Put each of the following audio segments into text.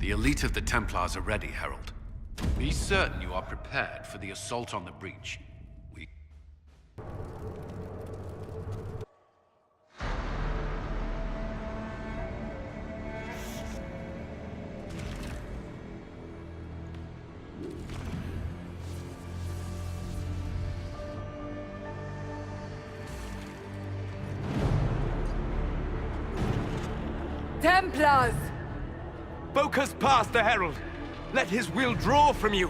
The elite of the Templars are ready, Herald. Be certain you are prepared for the assault on the breach. We... Templars! Focus past the Herald. Let his will draw from you.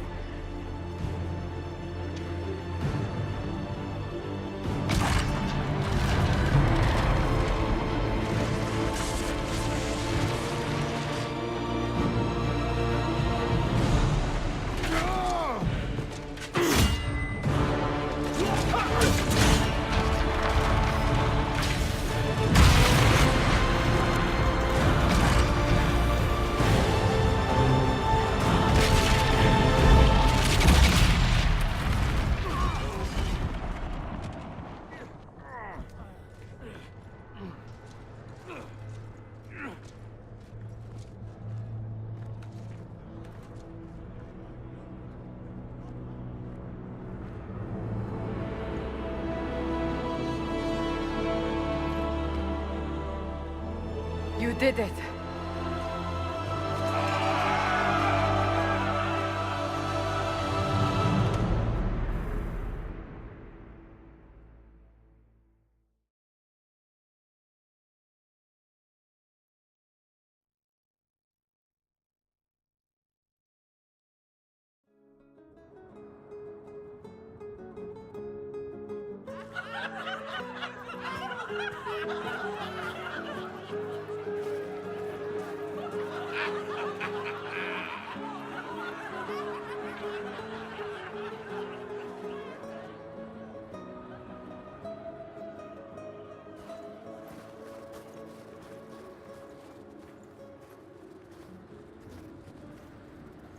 You did it.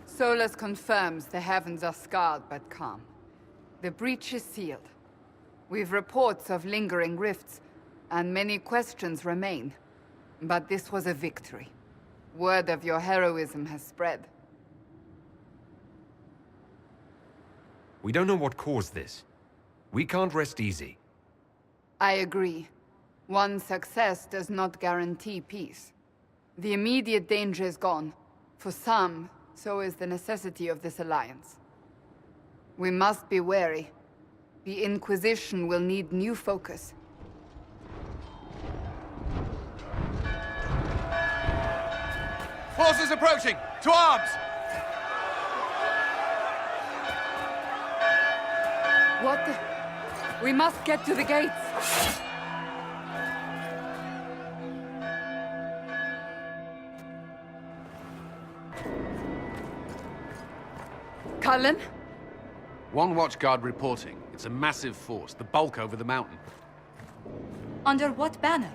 Solus confirms the heavens are scarred but calm. The breach is sealed. We've reports of lingering rifts, and many questions remain. But this was a victory. Word of your heroism has spread. We don't know what caused this. We can't rest easy. I agree. One success does not guarantee peace. The immediate danger is gone. For some, so is the necessity of this alliance. We must be wary. The Inquisition will need new focus. Forces approaching! To arms! What the... We must get to the gates! Cullen? One watchguard reporting. It's a massive force, the bulk over the mountain. Under what banner?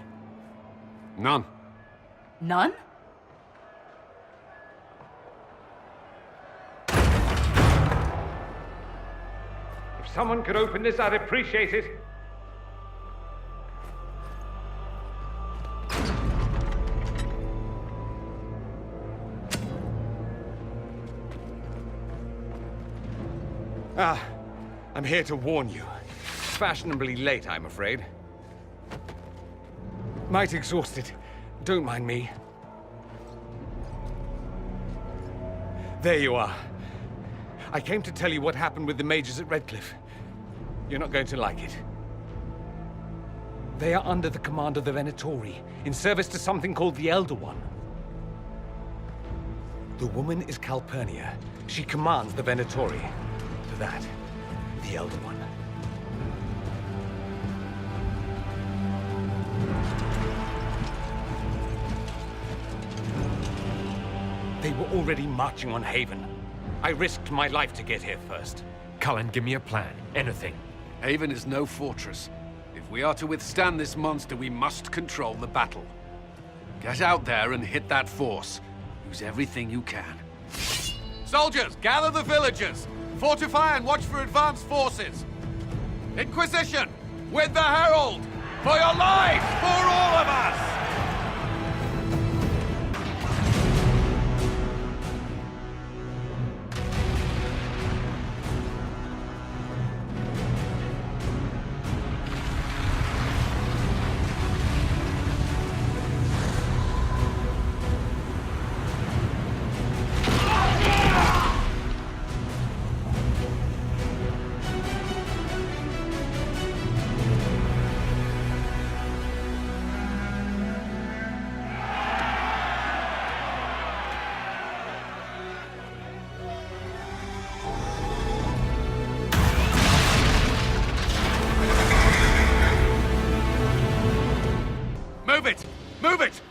None. None? If someone could open this, I'd appreciate it. I'm here to warn you. Fashionably late, I'm afraid. Might exhausted. Don't mind me. There you are. I came to tell you what happened with the mages at Redcliffe. You're not going to like it. They are under the command of the Venatori, in service to something called the Elder One. The woman is Calpurnia. She commands the Venatori. To that, the Elder One. They were already marching on Haven. I risked my life to get here first. Cullen, give me a plan. Anything. Haven is no fortress. If we are to withstand this monster, we must control the battle. Get out there and hit that force. Use everything you can. Soldiers, gather the villagers! Fortify and watch for advanced forces! Inquisition! With the Herald! For your life! For all of us! Move it!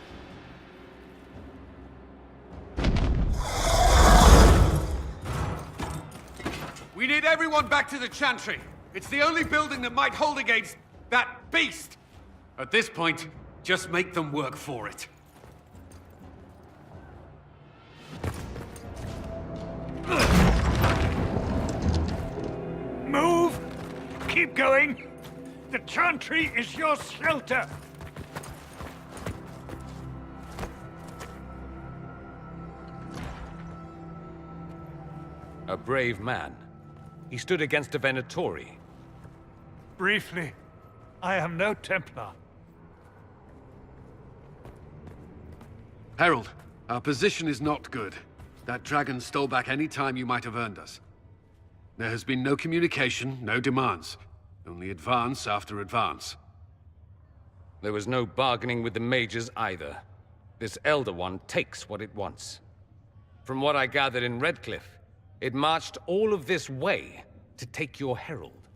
We need everyone back to the Chantry. It's the only building that might hold against that beast. At this point, just make them work for it. Move! Keep going! The Chantry is your shelter! A brave man. He stood against a Venatori. Briefly, I am no Templar. Herald, our position is not good. That dragon stole back any time you might have earned us. There has been no communication, no demands. Only advance after advance. There was no bargaining with the mages either. This Elder One takes what it wants. From what I gathered in Redcliffe, it marched all of this way to take your herald.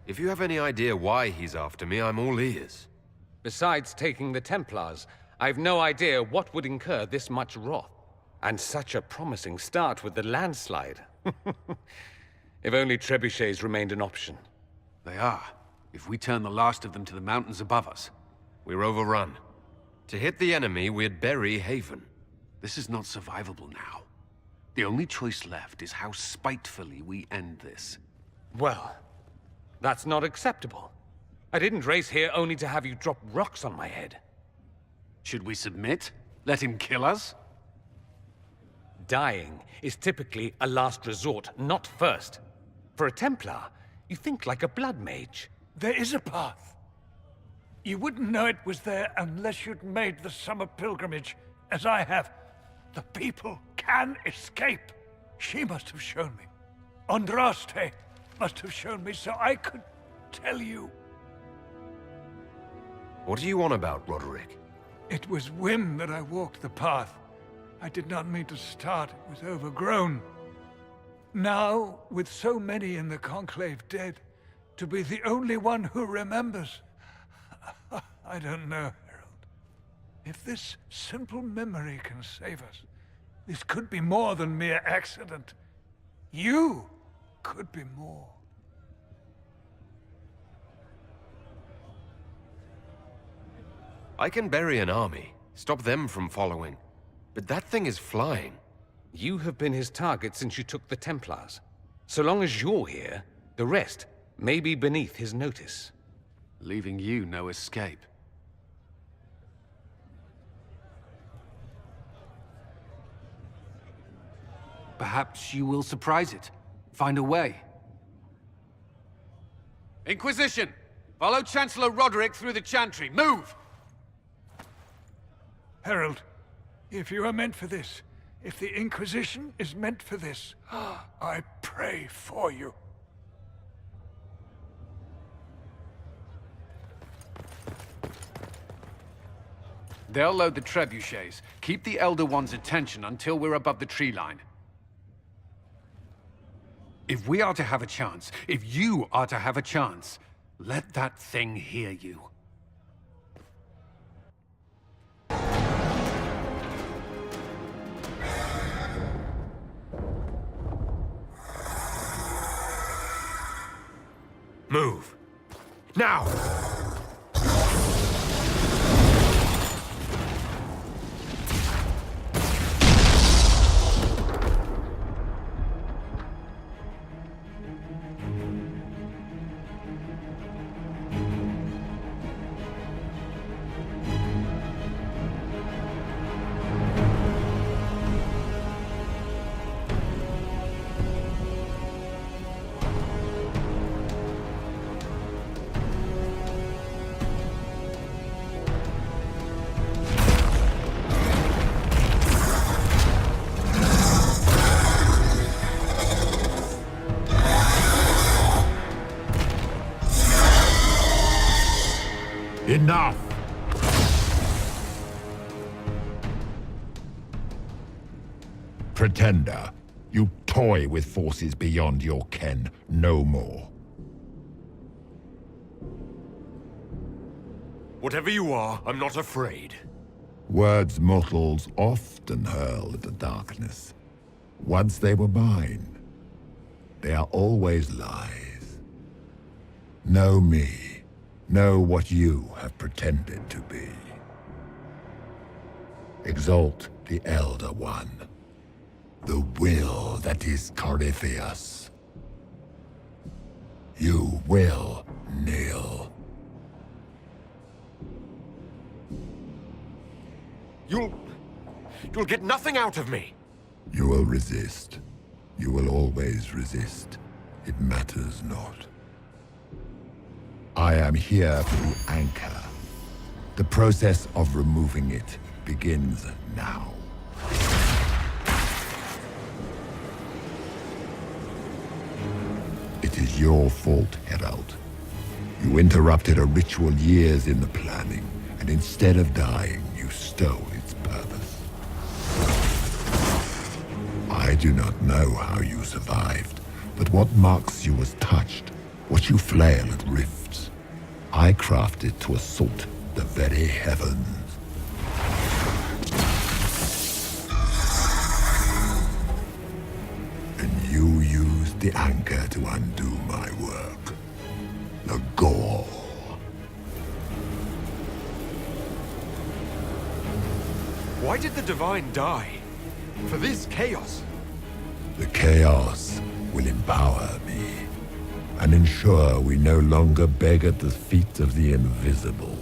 If you have any idea why he's after me, I'm all ears. Besides taking the Templars, I've no idea what would incur this much wrath. And such a promising start with the landslide. If only trebuchets remained an option. They are. If we turn the last of them to the mountains above us. We're overrun. To hit the enemy, we'd bury Haven. This is not survivable now. The only choice left is how spitefully we end this. Well, that's not acceptable. I didn't race here only to have you drop rocks on my head. Should we submit? Let him kill us? Dying is typically a last resort, not first. For a Templar, you think like a blood mage. There is a path. You wouldn't know it was there unless you'd made the summer pilgrimage, as I have. The people can escape. She must have shown me. Andraste must have shown me so I could tell you. What are you on about, Roderick? It was whim that I walked the path. I did not mean to start. It was overgrown. Now, with so many in the Conclave dead, to be the only one who remembers... I don't know, Herald. If this simple memory can save us, this could be more than mere accident. You could be more. I can bury an army, stop them from following. But that thing is flying. You have been his target since you took the Templars. So long as you're here, the rest may be beneath his notice. Leaving you no escape. Perhaps you will surprise it. Find a way. Inquisition! Follow Chancellor Roderick through the Chantry. Move! Herald, if you are meant for this, if the Inquisition is meant for this, I pray for you. They'll load the trebuchets. Keep the Elder One's attention until we're above the tree line. If we are to have a chance, if you are to have a chance, let that thing hear you. Move. Now! Enough! Pretender, you toy with forces beyond your ken no more. Whatever you are, I'm not afraid. Words mortals often hurl at the darkness. Once they were mine, they are always lies. Know me. Know what you have pretended to be. Exalt the Elder One. The will that is Corypheus. You will kneel. You'll get nothing out of me. You will resist. You will always resist. It matters not. I am here for the anchor. The process of removing it begins now. It is your fault, Herald. You interrupted a ritual years in the planning, and instead of dying, you stole its purpose. I do not know how you survived, but what marks you as touched, what you flail at rifts, I crafted to assault the very heavens. And you used the anchor to undo my work. The gall. Why did the Divine die? For this chaos? The chaos will empower me and ensure we no longer beg at the feet of the invisible.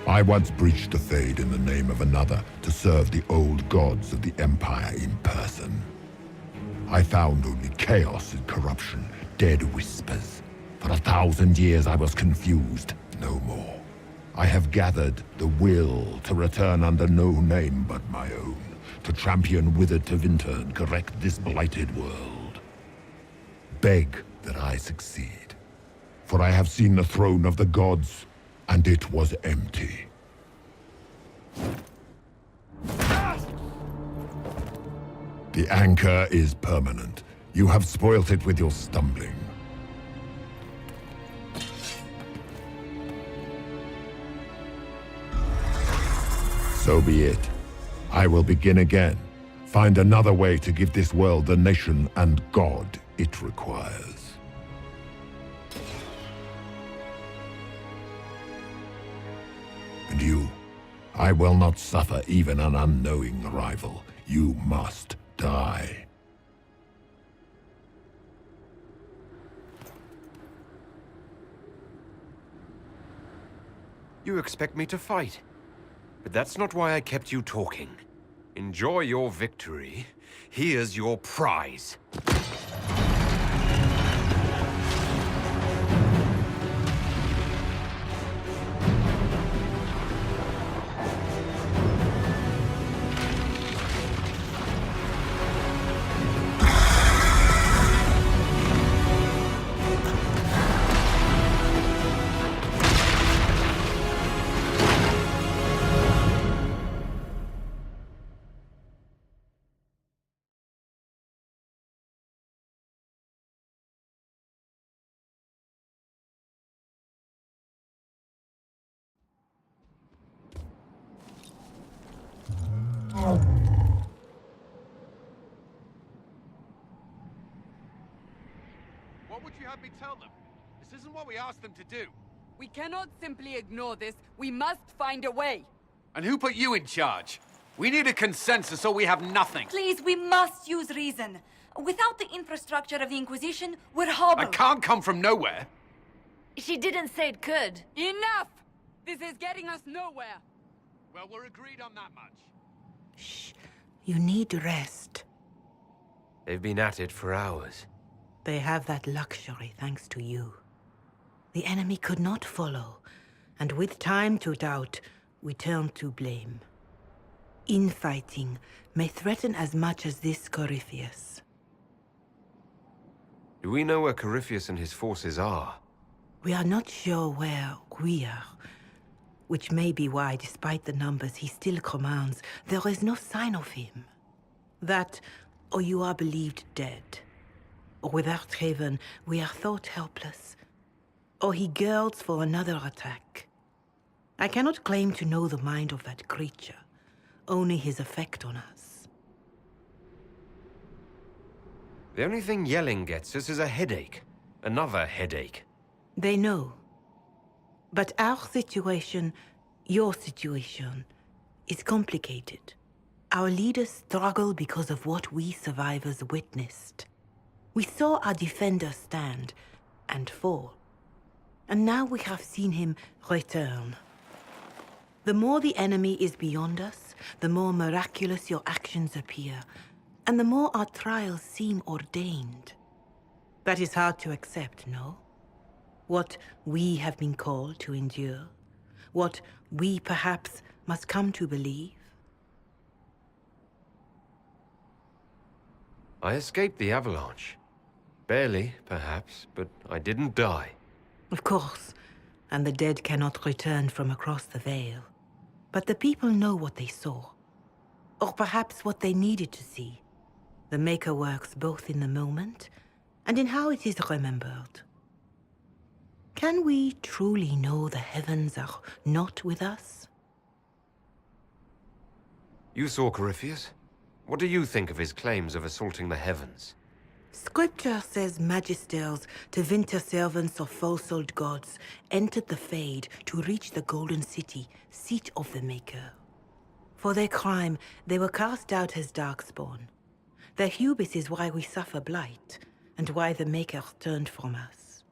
I once breached the Fade in the name of another to serve the old gods of the Empire in person. I found only chaos and corruption, dead whispers. For 1,000 years I was confused, no more. I have gathered the will to return under no name but my own, to champion Wither to Winter and correct this blighted world. Beg that I succeed, for I have seen the throne of the gods, and it was empty. The anchor is permanent. You have spoilt it with your stumbling. So be it. I will begin again. Find another way to give this world the nation and God it requires. And you, I will not suffer even an unknowing rival. You must die. You expect me to fight? But that's not why I kept you talking. Enjoy your victory. Here's your prize. What would you have me tell them? This isn't what we asked them to do. We cannot simply ignore this. We must find a way. And who put you in charge? We need a consensus or we have nothing. Please, we must use reason. Without the infrastructure of the Inquisition, we're hobbled. I can't come from nowhere. She didn't say it could. Enough! This is getting us nowhere. Well, we're agreed on that much. Shh. You need rest. They've been at it for hours. They have that luxury thanks to you. The enemy could not follow, and with time to doubt, we turn to blame. Infighting may threaten as much as this Corypheus. Do we know where Corypheus and his forces are? We are not sure where we are, which may be why, despite the numbers he still commands, there is no sign of him. That, or you are believed dead. Or without Haven, we are thought helpless, or he girds for another attack. I cannot claim to know the mind of that creature, only his effect on us. The only thing yelling gets us is a headache. Another headache. They know. But our situation, your situation, is complicated. Our leaders struggle because of what we survivors witnessed. We saw our defender stand and fall. And now we have seen him return. The more the enemy is beyond us, the more miraculous your actions appear, and the more our trials seem ordained. That is hard to accept, no? What we have been called to endure, what we perhaps must come to believe. I escaped the avalanche. Barely, perhaps, but I didn't die. Of course, and the dead cannot return from across the veil. But the people know what they saw, or perhaps what they needed to see. The Maker works both in the moment and in how it is remembered. Can we truly know the heavens are not with us? You saw Corypheus? What do you think of his claims of assaulting the heavens? Scripture says magisters to winter servants of false-souled gods entered the Fade to reach the Golden City, seat of the Maker. For their crime, they were cast out as darkspawn. Their hubris is why we suffer blight, and why the Maker turned from us.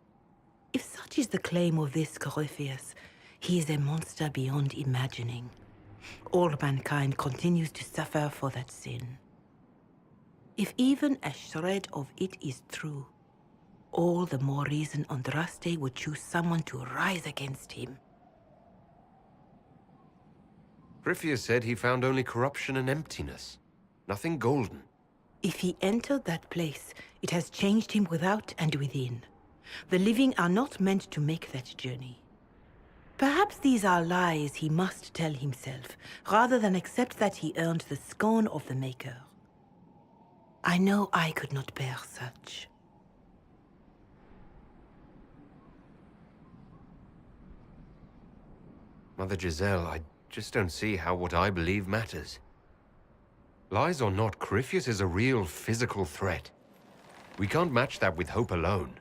If such is the claim of this Corypheus, he is a monster beyond imagining. All mankind continues to suffer for that sin. If even a shred of it is true, all the more reason Andraste would choose someone to rise against him. Corypheus said he found only corruption and emptiness. Nothing golden. If he entered that place, it has changed him without and within. The living are not meant to make that journey. Perhaps these are lies he must tell himself, rather than accept that he earned the scorn of the Maker. I know I could not bear such. Mother Giselle, I just don't see how what I believe matters. Lies or not, Corypheus is a real physical threat. We can't match that with hope alone.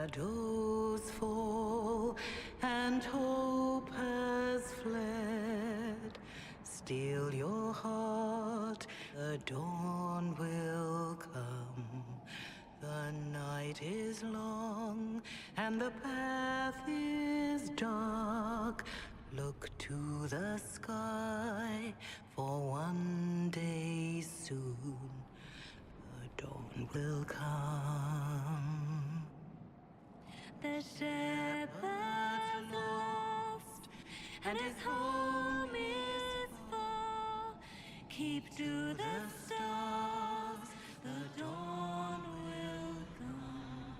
Shadows fall and hope has fled. Still your heart, the dawn will come. The night is long and the path is dark. Look to the sky, for one day soon the dawn will come. The shepherd's lost, and his home is far. Keep to the stars, the dawn will come.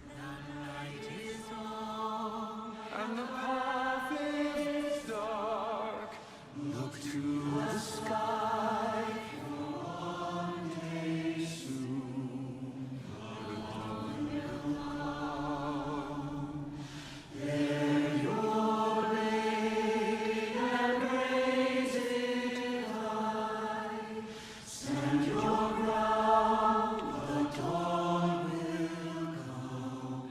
The night is long, And the path is dark. Look to the sky, for one day soon the dawn will come. Bear your blade and raise it high. Stand your ground, the dawn will come.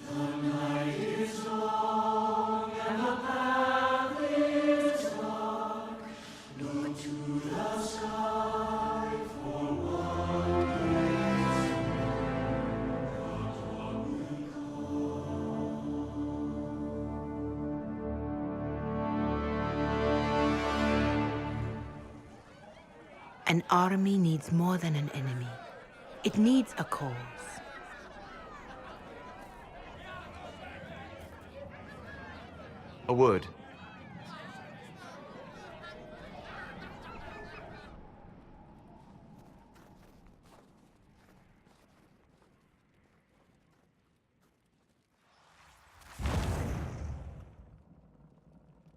The night is long and the path is dark. Look to the sky, for one day soon the dawn will An army needs more than an enemy. It needs a cause. A word.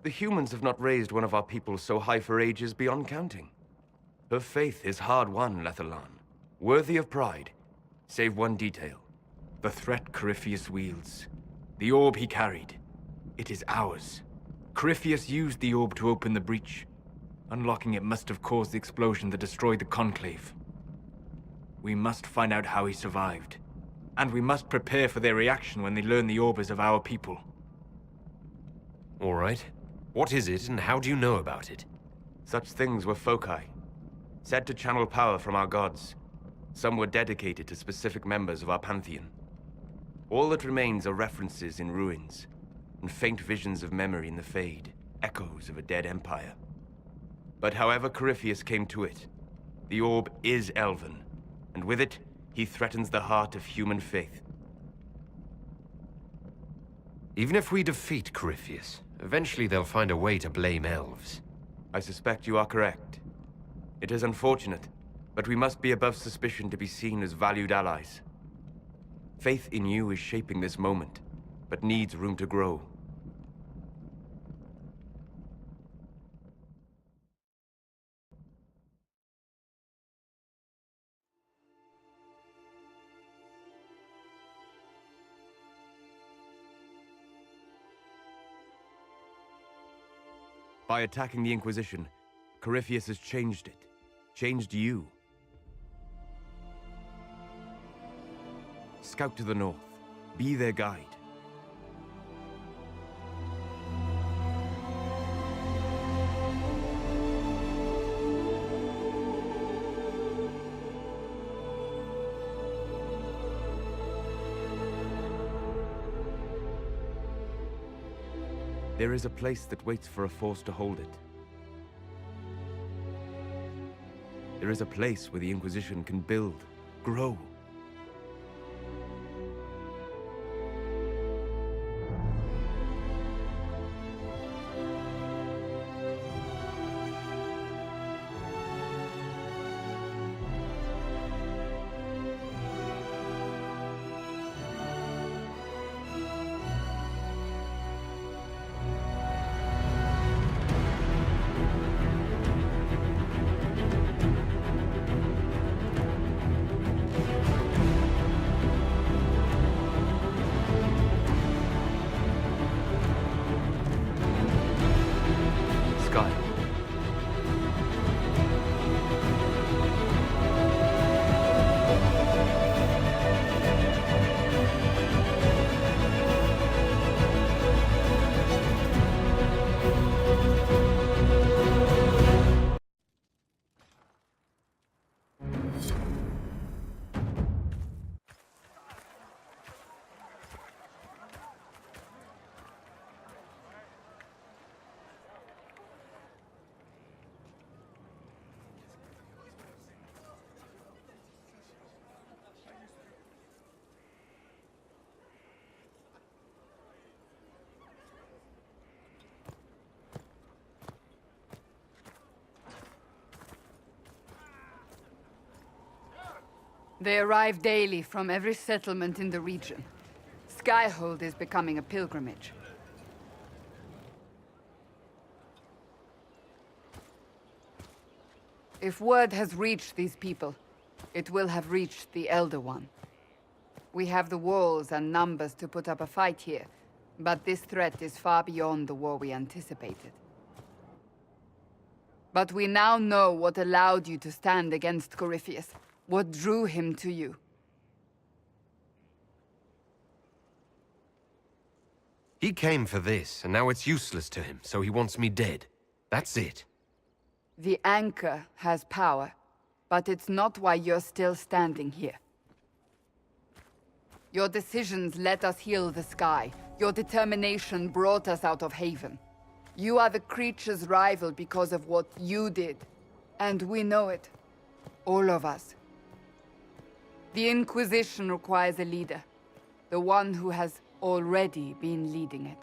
The humans have not raised one of our people so high for ages beyond counting. Her faith is hard-won, Lavallan. Worthy of pride, save one detail. The threat Corypheus wields. The orb he carried. It is ours. Corypheus used the orb to open the breach. Unlocking it must have caused the explosion that destroyed the Conclave. We must find out how he survived. And we must prepare for their reaction when they learn the orb is of our people. All right. What is it, and how do you know about it? Such things were foci, said to channel power from our gods. Some were dedicated to specific members of our pantheon. All that remains are references in ruins, and faint visions of memory in the Fade, echoes of a dead empire. But however Corypheus came to it, the orb is Elven, and with it, he threatens the heart of human faith. Even if we defeat Corypheus, eventually they'll find a way to blame elves. I suspect you are correct. It is unfortunate, but we must be above suspicion to be seen as valued allies. Faith in you is shaping this moment, but needs room to grow. By attacking the Inquisition, Corypheus has changed it. Changed you. Scout to the north. Be their guide. There is a place that waits for a force to hold it. There is a place where the Inquisition can build, grow. They arrive daily from every settlement in the region. Skyhold is becoming a pilgrimage. If word has reached these people, it will have reached the Elder One. We have the walls and numbers to put up a fight here, but this threat is far beyond the war we anticipated. But we now know what allowed you to stand against Corypheus. What drew him to you? He came for this, and now it's useless to him, so he wants me dead. That's it. The Anchor has power, but it's not why you're still standing here. Your decisions let us heal the sky. Your determination brought us out of Haven. You are the creature's rival because of what you did. And we know it. All of us. The Inquisition requires a leader. The one who has already been leading it.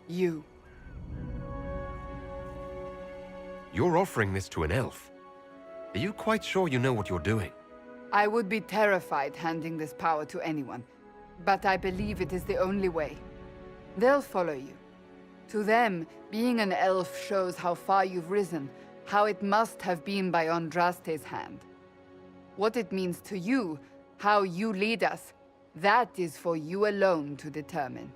You. You're offering this to an elf. Are you quite sure you know what you're doing? I would be terrified handing this power to anyone, but I believe it is the only way. They'll follow you. To them, being an elf shows how far you've risen, how it must have been by Andraste's hand. What it means to you, how you lead us, that is for you alone to determine.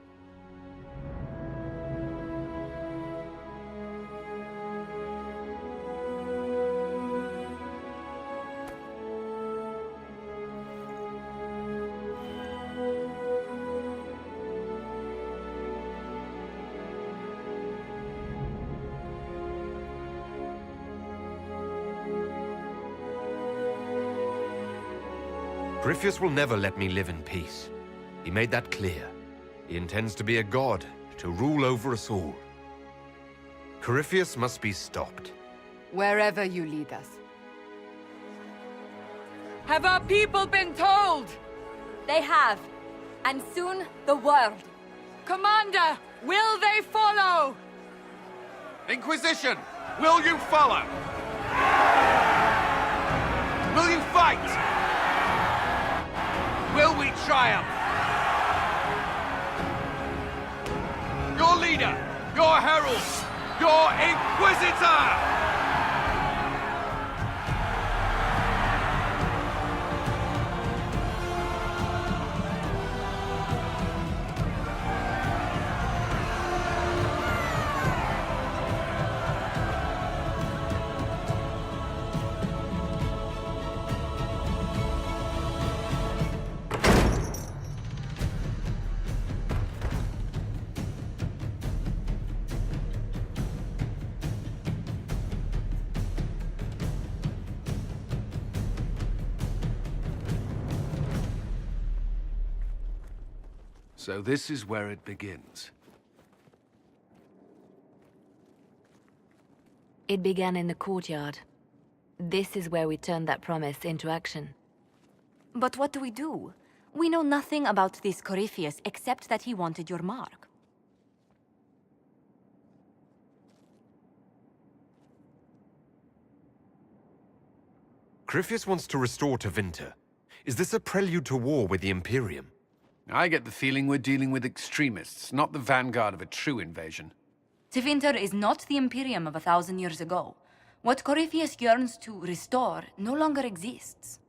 Griffius will never let me live in peace. He made that clear. He intends to be a god, to rule over us all. Corypheus must be stopped. Wherever you lead us. Have our people been told? They have. And soon, the world. Commander, will they follow? Inquisition, will you follow? Will you fight? Will we triumph? Your leader, your herald, your Inquisitor! So this is where it begins. It began in the courtyard. This is where we turned that promise into action. But what do we do? We know nothing about this Corypheus except that he wanted your mark. Corypheus wants to restore Tevinter. Is this a prelude to war with the Imperium? I get the feeling we're dealing with extremists, not the vanguard of a true invasion. Tevinter is not the Imperium of 1,000 years ago. What Corypheus yearns to restore no longer exists.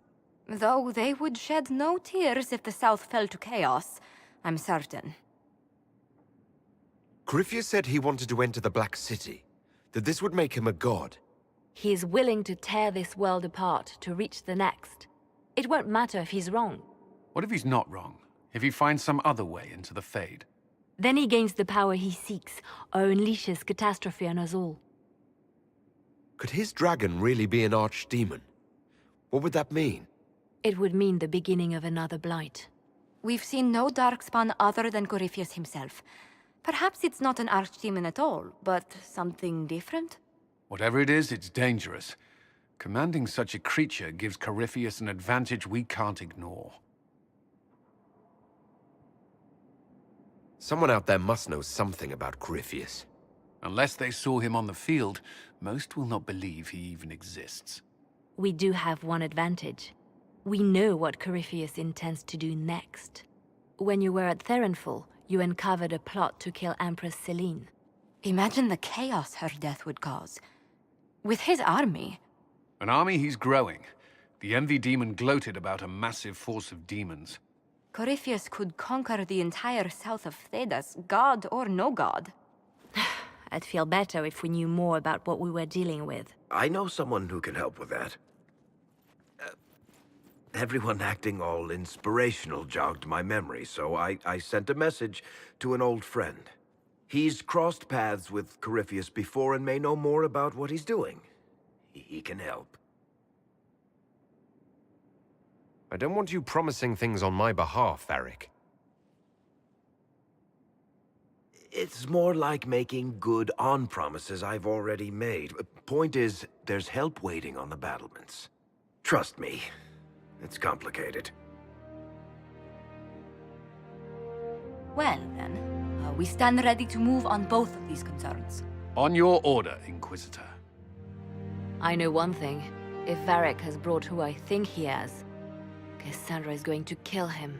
Though they would shed no tears if the South fell to chaos, I'm certain. Corypheus said he wanted to enter the Black City, that this would make him a god. He is willing to tear this world apart to reach the next. It won't matter if he's wrong. What if he's not wrong? If he finds some other way into the Fade? Then he gains the power he seeks, or unleashes catastrophe on us all. Could his dragon really be an archdemon? What would that mean? It would mean the beginning of another blight. We've seen no darkspawn other than Corypheus himself. Perhaps it's not an archdemon at all, but something different? Whatever it is, it's dangerous. Commanding such a creature gives Corypheus an advantage we can't ignore. Someone out there must know something about Corypheus. Unless they saw him on the field, most will not believe he even exists. We do have one advantage. We know what Corypheus intends to do next. When you were at Therenfall, you uncovered a plot to kill Empress Celine. Imagine the chaos her death would cause. With his army. An army he's growing. The Envy Demon gloated about a massive force of demons. Corypheus could conquer the entire south of Thedas, god or no god. I'd feel better if we knew more about what we were dealing with. I know someone who can help with that. Everyone acting all inspirational jogged my memory, so I sent a message to an old friend. He's crossed paths with Corypheus before and may know more about what he's doing. He can help. I don't want you promising things on my behalf, Varric. It's more like making good on promises I've already made. Point is, there's help waiting on the battlements. Trust me, it's complicated. Well, then, we stand ready to move on both of these concerns. On your order, Inquisitor. I know one thing. If Varric has brought who I think he has, Cassandra is going to kill him.